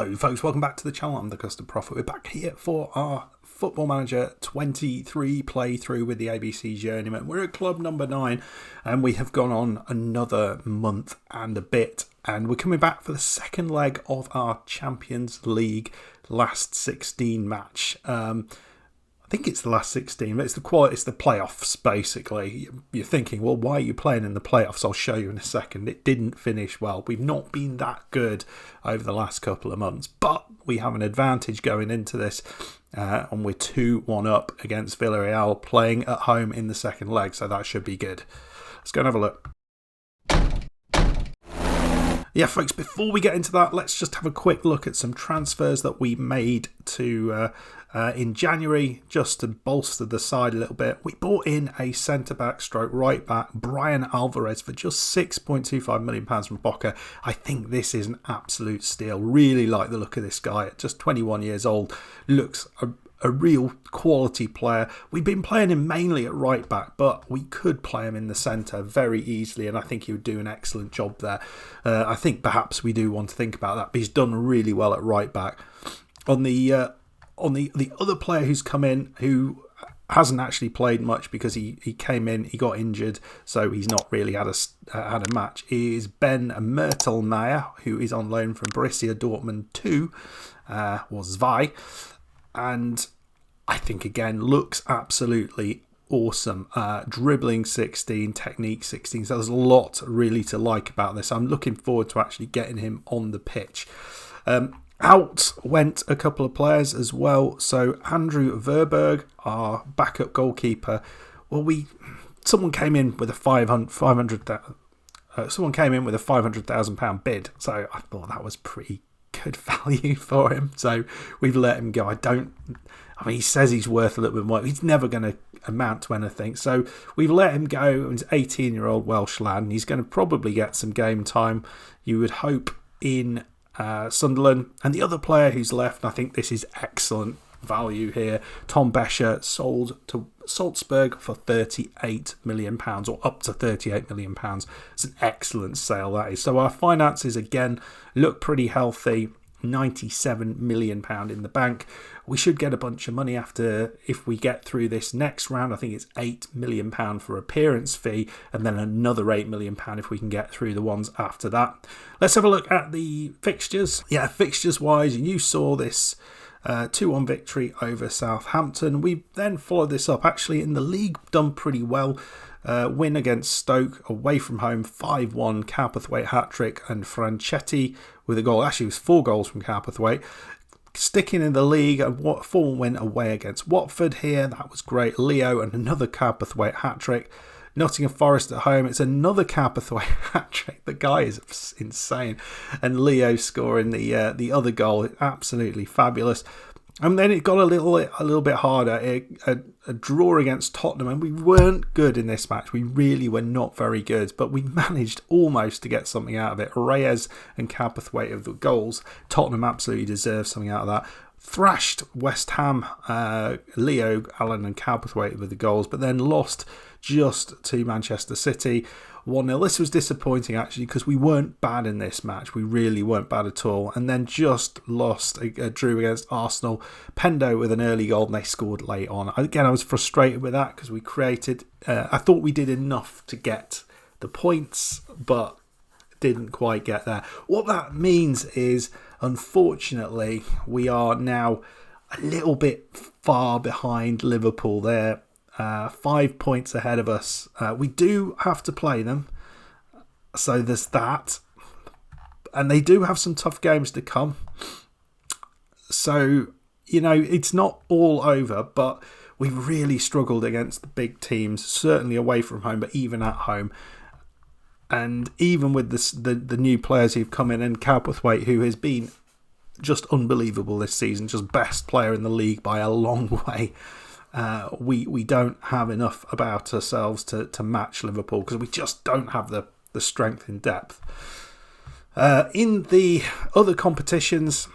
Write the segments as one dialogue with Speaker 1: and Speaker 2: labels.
Speaker 1: Hello folks, welcome back to the channel. I'm the Custard Prophet. We're back here for our Football Manager 23 playthrough with the ABC Journeyman. We're at club number 9 and we have gone on another month and a bit, and we're coming back for the second leg of our Champions League last 16 match. I think it's the last 16, but it's the playoffs basically. You're thinking, well, why are you playing in the playoffs? I'll show you in a second. It didn't finish well. We've not been that good over the last couple of months, but we have an advantage going into this, and we're 2-1 up against Villarreal, playing at home in the second leg, so that should be good. Let's go and have a look. Yeah, folks, before we get into that, let's just have a quick look at some transfers that we made to in January, just to bolster the side a little bit. We bought in a centre-back stroke right-back, Brian Alvarez, for just £6.25 million from Boca. I think this is an absolute steal. Really like the look of this guy at just 21 years old. Looks a real quality player. We've been playing him mainly at right back, but we could play him in the centre very easily, and I think he would do an excellent job there. I think perhaps we do want to think about that, but he's done really well at right back. On the other player who's come in, who hasn't actually played much because he came in, he got injured, so he's not really had a match, is Ben Mertelmeier, who is on loan from Borussia Dortmund 2, or Zwei. And I think, again, looks absolutely awesome. Dribbling 16, technique 16. So there's a lot really to like about this. I'm looking forward to actually getting him on the pitch. Out went a couple of players as well. So Andrew Verberg, our backup goalkeeper. Well, someone came in with a £500,000 bid. So I thought that was pretty good value for him, so we've let him go. He says he's worth a little bit more. He's never going to amount to anything, so we've let him go. He's an 18-year-old Welsh lad, and he's going to probably get some game time, you would hope, in Sunderland. And the other player who's left, and I think this is excellent value here, Tom Bescher, sold to Salzburg for £38 million, or up to £38 million. It's an excellent sale, that is. So our finances, again, look pretty healthy. £97 million in the bank. We should get a bunch of money if we get through this next round. I think it's £8 million for appearance fee, and then another £8 million if we can get through the ones after that. Let's have a look at the fixtures. Yeah, fixtures wise, you saw this 2-1 victory over Southampton. We then followed this up actually in the league, done pretty well. Win against Stoke away from home, 5-1, Cowperthwaite hat-trick, and Franchetti with a goal. Actually, it was 4 goals from Cowperthwaite. Sticking in the league, a 4 win away against Watford here. That was great. Leo and another Cowperthwaite hat-trick. Nottingham Forest at home, it's another Cowperthwaite hat-trick. The guy is insane. And Leo scoring the other goal, absolutely fabulous. And then it got a little bit harder. A draw against Tottenham, and we weren't good in this match. We really were not very good, but we managed almost to get something out of it. Reyes and Cowperthwaite of the goals. Tottenham absolutely deserved something out of that. Thrashed West Ham, Leo, Allen and Cowperthwaite with the goals, but then lost just to Manchester City 1-0. This was disappointing actually, because we weren't bad in this match. We really weren't bad at all. And then just lost, drew against Arsenal. Pendo with an early goal, and they scored late on. Again, I was frustrated with that because we created, I thought we did enough to get the points, but didn't quite get there. What that means is, unfortunately, we are now a little bit far behind Liverpool there. 5 points ahead of us. We do have to play them, so there's that, and they do have some tough games to come. So, it's not all over, but we've really struggled against the big teams, certainly away from home, but even at home. And even with the new players who've come in, and Cowperthwaite, who has been just unbelievable this season, just best player in the league by a long way. We don't have enough about ourselves to match Liverpool, because we just don't have the strength in depth. In the other competitions,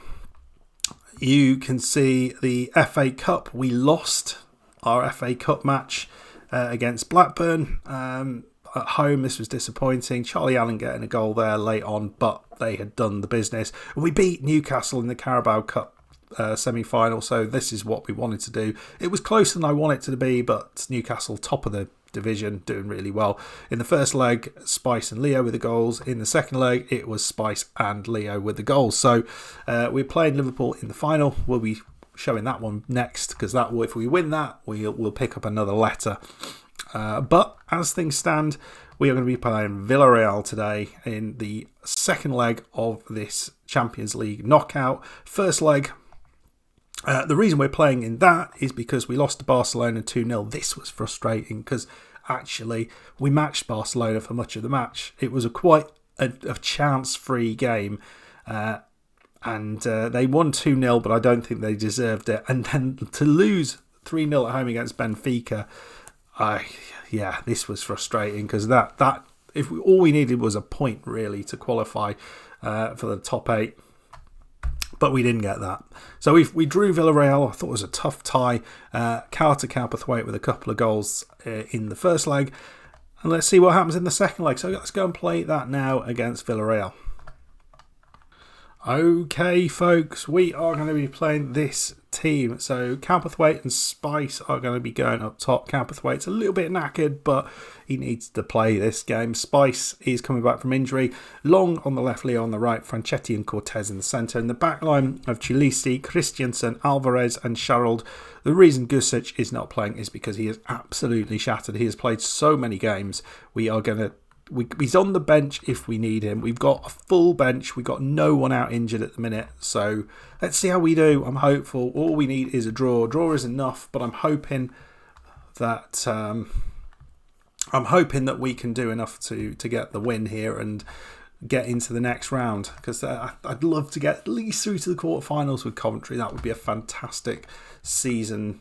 Speaker 1: you can see the FA Cup. We lost our FA Cup match against Blackburn. at home. This was disappointing. Charlie Allen getting a goal there late on, but they had done the business. And we beat Newcastle in the Carabao Cup semi-final, so this is what we wanted to do. It was closer than I wanted it to be, but Newcastle, top of the division, doing really well. In the first leg, Spice and Leo with the goals. In the second leg, it was Spice and Leo with the goals. So we're playing Liverpool in the final. We'll be showing that one next, because that will, if we win that, we'll pick up another letter. But as things stand, we are going to be playing Villarreal today in the second leg of this Champions League knockout. First leg, the reason we're playing in that is because we lost to Barcelona 2-0. This was frustrating because actually we matched Barcelona for much of the match. It was quite a chance-free game, and they won 2-0, but I don't think they deserved it. And then to lose 3-0 at home against Benfica, this was frustrating because that if all we needed was a point really to qualify for the top 8. But we didn't get that. So we drew Villarreal. I thought it was a tough tie. Carter Cowperthwaite with a couple of goals in the first leg. And let's see what happens in the second leg. So let's go and play that now against Villarreal. Okay, folks, we are going to be playing this team. So Cowperthwaite and Spice are going to be going up top. Cowperthwaite's a little bit knackered, but he needs to play this game. Spice is coming back from injury. Long on the left, Leo on the right, Franchetti and Cortez in the centre. In the back line of Chilisi, Christiansen, Alvarez and Sharrold. The reason Gusic is not playing is because he is absolutely shattered. He has played so many games. He's on the bench if we need him. We've got a full bench. We've got no one out injured at the minute. So let's see how we do. I'm hopeful. All we need is a draw. A draw is enough, but I'm hoping that we can do enough to get the win here and get into the next round, because I'd love to get at least through to the quarterfinals with Coventry. That would be a fantastic season.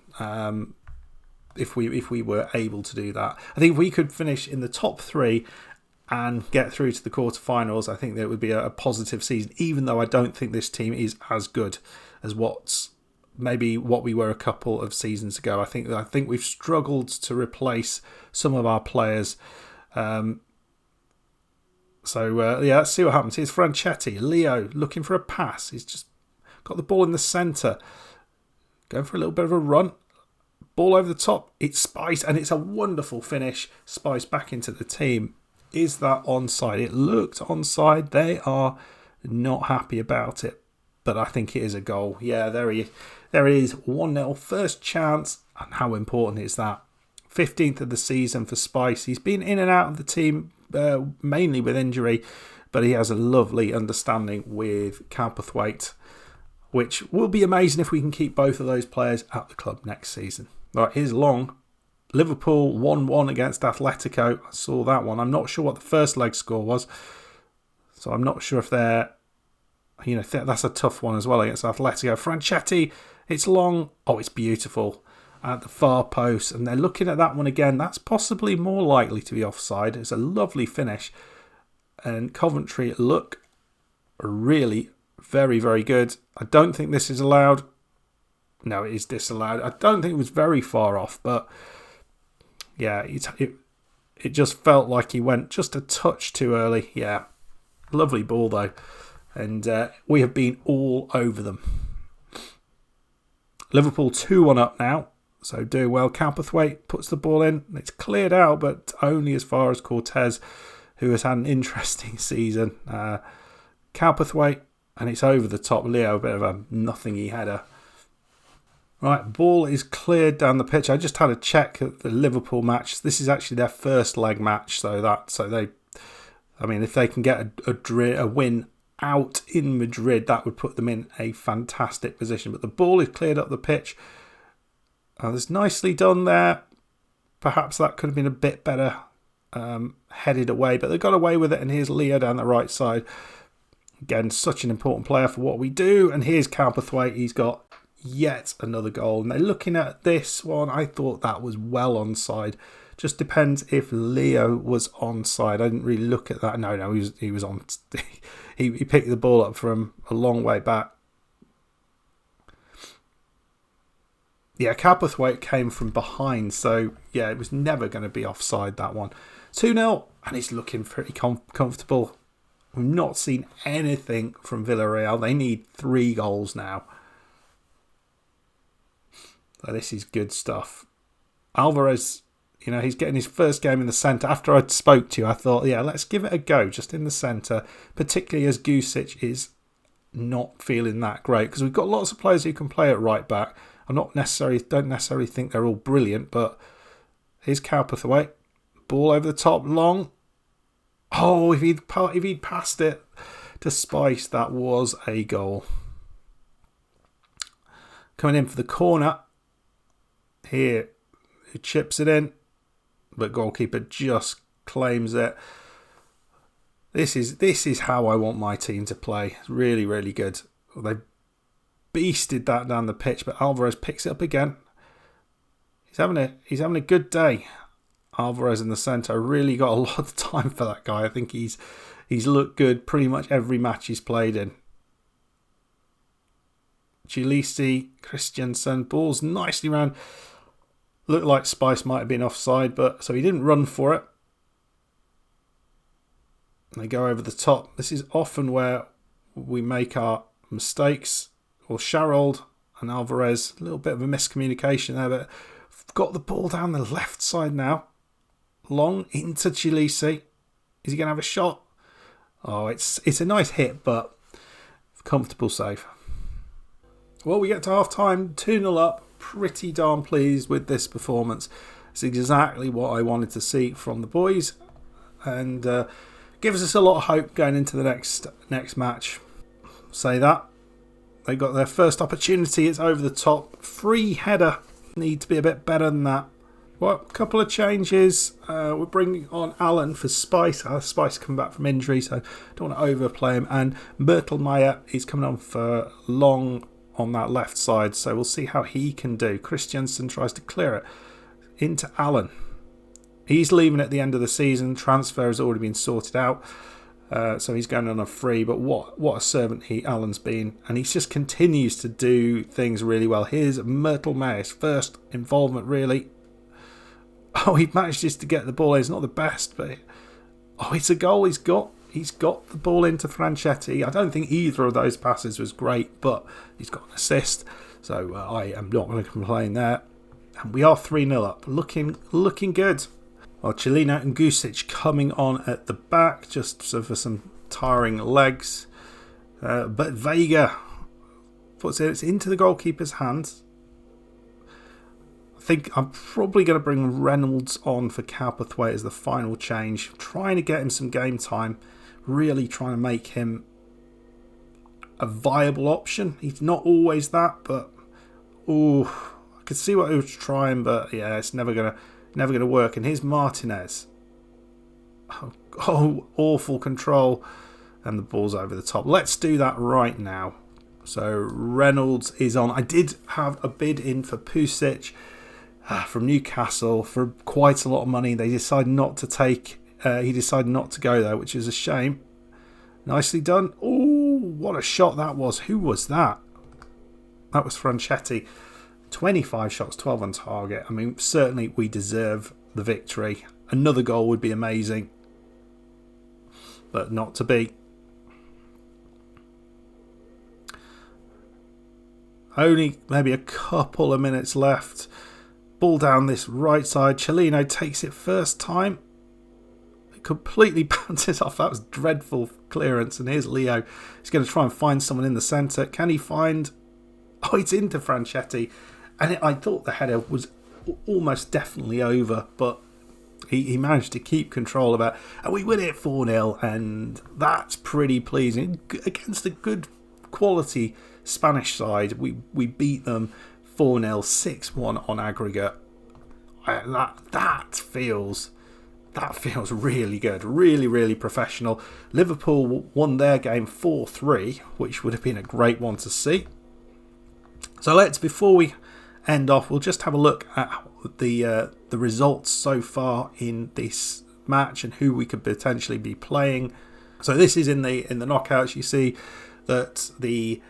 Speaker 1: If we were able to do that, I think if we could finish in the top 3 and get through to the quarterfinals, I think that would be a positive season, even though I don't think this team is as good as what we were a couple of seasons ago. I think we've struggled to replace some of our players. Let's see what happens. Here's Franchetti. Leo looking for a pass. He's just got the ball in the centre. Going for a little bit of a run. Ball over the top. It's Spice, and it's a wonderful finish. Spice back into the team. Is that onside? It looked onside. They are not happy about it, but I think it is a goal. Yeah, there he is. 1-0. First chance. And how important is that? 15th of the season for Spice. He's been in and out of the team, mainly with injury, but he has a lovely understanding with Cowperthwaite, which will be amazing if we can keep both of those players at the club next season. Right, here's Long. Liverpool 1-1 against Atletico. I saw that one. I'm not sure what the first leg score was, so I'm not sure if they're... that's a tough one as well against Atletico. Franchetti, it's Long. Oh, it's beautiful. At the far post, and they're looking at that one again. That's possibly more likely to be offside. It's a lovely finish. And Coventry look really very, very good. I don't think this is allowed. No, it is disallowed. I don't think it was very far off, but yeah, it just felt like he went just a touch too early. Yeah, lovely ball though. And we have been all over them. Liverpool 2-1 up now. So doing well. Cowperthwaite puts the ball in. It's cleared out, but only as far as Cortez, who has had an interesting season. Cowperthwaite, and it's over the top. Leo, a bit of a nothingy header. Right, ball is cleared down the pitch. I just had a check at the Liverpool match. This is actually their first leg match, if they can get a win out in Madrid, that would put them in a fantastic position. But the ball is cleared up the pitch. It's nicely done there. Perhaps that could have been a bit better headed away, but they got away with it. And here's Leo down the right side. Again, such an important player for what we do. And here's Cowperthwaite. He's got yet another goal. And they're looking at this one. I thought that was well onside. Just depends if Leo was onside. I didn't really look at that. No, he was on. he picked the ball up from a long way back. Yeah, Calpathwaite came from behind, so yeah, it was never going to be offside, that one. 2-0, and he's looking pretty comfortable. We've not seen anything from Villarreal. They need 3 goals now. So this is good stuff. Alvarez, he's getting his first game in the centre. After I spoke to you, I thought, yeah, let's give it a go just in the centre, particularly as Gusic is not feeling that great, because we've got lots of players who can play at right back. I don't necessarily think they're all brilliant, but here's Calpathwaite. Ball over the top, long. Oh, if he'd passed it to Spice, that was a goal. Coming in for the corner. Here, he chips it in, but goalkeeper just claims it. This is how I want my team to play. It's really, really good. They beasted that down the pitch, but Alvarez picks it up again. He's having a good day. Alvarez in the centre. Really got a lot of time for that guy. I think he's looked good pretty much every match he's played in. Gilisi, Christiansen, balls nicely round. Looked like Spice might have been offside, but so he didn't run for it. They go over the top. This is often where we make our mistakes. Or Sharrold and Alvarez, a little bit of a miscommunication there, but got the ball down the left side now. Long into Gilisi. Is he going to have a shot? Oh, it's a nice hit, but comfortable save. Well, we get to half-time, 2-0 up. Pretty darn pleased with this performance. It's exactly what I wanted to see from the boys, and gives us a lot of hope going into the next match. Say that. They got their first opportunity. It's over the top. Free header. Need to be a bit better than that. Well, a couple of changes. We're bringing on Allen for Spice. Spice coming back from injury, so don't want to overplay him. And Bertelmeier is coming on for Long on that left side, so we'll see how he can do. Christiansen tries to clear it into Allen. He's leaving at the end of the season. Transfer has already been sorted out. So he's going on a free, but what a servant Allen's been, and he just continues to do things really well. Here's Bertelmeier's first involvement, really. Oh, he manages to get the ball. It's not the best, but it's a goal. He's got the ball into Franchetti. I don't think either of those passes was great, but he's got an assist, so I am not going to complain there. And we are 3-0 up, looking good. Well, Chilino and Gusic coming on at the back, just for some tiring legs. But Vega puts it into the goalkeeper's hands. I think I'm probably going to bring Reynolds on for Calpathwaite as the final change. Trying to get him some game time. Really trying to make him a viable option. He's not always that, but I could see what he was trying, but yeah, it's never gonna work. And here's Martinez. Oh, awful control, and the ball's over the top. Let's do that right now. So Reynolds is on. I did have a bid in for Pusic from Newcastle for quite a lot of money. They decided not to take. He decided not to go there, which is a shame. Nicely done. Oh, what a shot that was. Who was that? That was Franchetti. 25 shots, 12 on target. I mean, certainly we deserve the victory. Another goal would be amazing, but not to be. Only maybe a couple of minutes left. Ball down this right side. Chelino takes it first time. It completely bounces off. That was dreadful clearance. And here's Leo. He's going to try and find someone in the centre. Can he find... Oh, it's into Franchetti. And I thought the header was almost definitely over, but he managed to keep control of it. And we win it 4-0, and that's pretty pleasing. Against a good quality Spanish side, we beat them 4-0, 6-1 on aggregate. That feels really good, really, really professional. Liverpool won their game 4-3, which would have been a great one to see. So before we end off, we'll just have a look at the results so far in this match and who we could potentially be playing. So this is in the knockouts. You see that the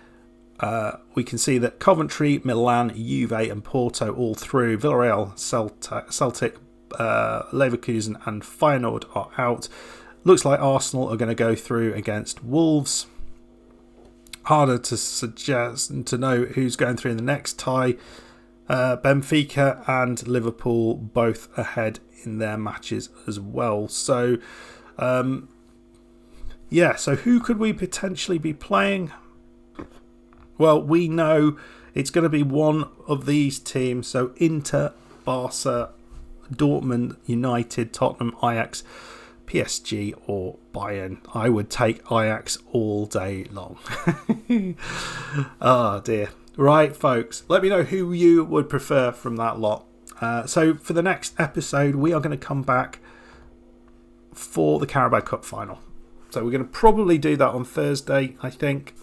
Speaker 1: we can see that Coventry, Milan, Juve and Porto all through. Villarreal, Celtic, Leverkusen and Feyenoord are out. Looks like Arsenal are going to go through against Wolves. Harder to suggest and to know who's going through in the next tie. Benfica and Liverpool both ahead in their matches as well. So, so who could we potentially be playing? Well, we know it's going to be one of these teams. So Inter, Barca, Dortmund, United, Tottenham, Ajax, PSG or Bayern. I would take Ajax all day long. Oh dear. Right, folks, let me know who you would prefer from that lot. So for the next episode, we are going to come back for the Carabao Cup final. So we're going to probably do that on Thursday, I think,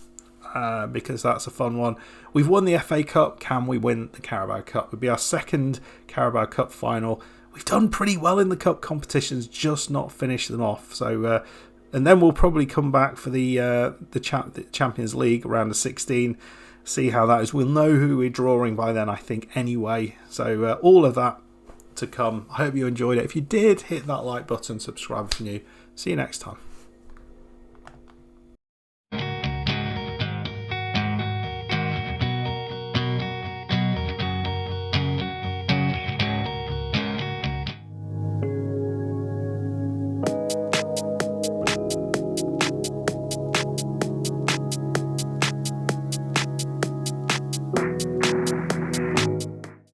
Speaker 1: because that's a fun one. We've won the FA Cup. Can we win the Carabao Cup? It would be our second Carabao Cup final. We've done pretty well in the cup competitions, just not finished them off. So, and then we'll probably come back for the Champions League round of 16. See how that is. We'll know who we're drawing by then, I think, anyway. So all of that to come. I hope you enjoyed it. If you did, hit that like button, subscribe if you're new. See you next time.